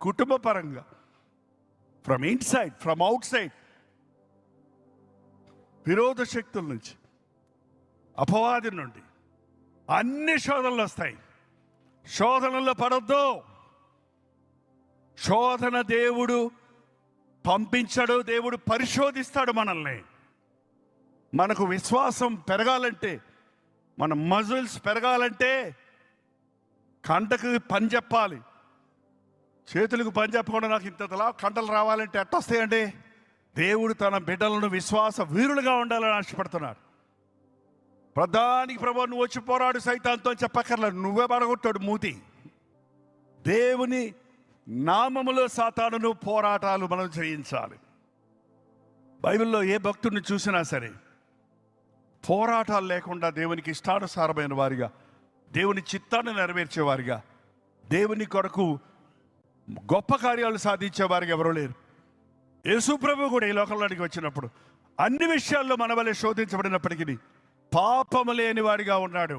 కుటుంబ పరంగా, from inside, from outside, విరోధ శక్తుల నుంచి, అపవాది నుండి అన్ని శోధనలు వస్తాయి. శోధనలో పడొద్దు. శోధన దేవుడు పంపించడు, దేవుడు పరిశోధిస్తాడు మనల్ని. మనకు విశ్వాసం పెరగాలంటే, మన మజిల్స్ పెరగాలంటే కంటకు పని చెప్పాలి. చేతులకు పని చెప్పకుండా నాకు ఇంతలా కంటలు రావాలంటే ఎట్టొస్తాయండి? దేవుడు తన బిడ్డలను విశ్వాస వీరులుగా ఉండాలని ఆశపడుతున్నాడు. ప్రధానికి ప్రభు నువ్వు వచ్చి పోరాడు సైతాన్తో చెప్పక్కర్లేదు, నువ్వే పడగొట్టాడు మూతి. దేవుని నామములో సాతానును పోరాటాలు మనం జయించాలి. బైబిల్లో ఏ భక్తుడిని చూసినా సరే పోరాటాలు లేకుండా దేవునికి ఇష్టానుసారమైన వారిగా, దేవుని చిత్తాన్ని నెరవేర్చేవారిగా, దేవుని కొరకు గొప్ప కార్యాలు సాధించేవారికి ఎవరూ లేరు. యేసు ప్రభు కూడా ఈ లోకంలోనికి వచ్చినప్పుడు అన్ని విషయాల్లో మన వలె శోధించబడినప్పటికీ పాపము లేని వాడిగా ఉన్నాడు.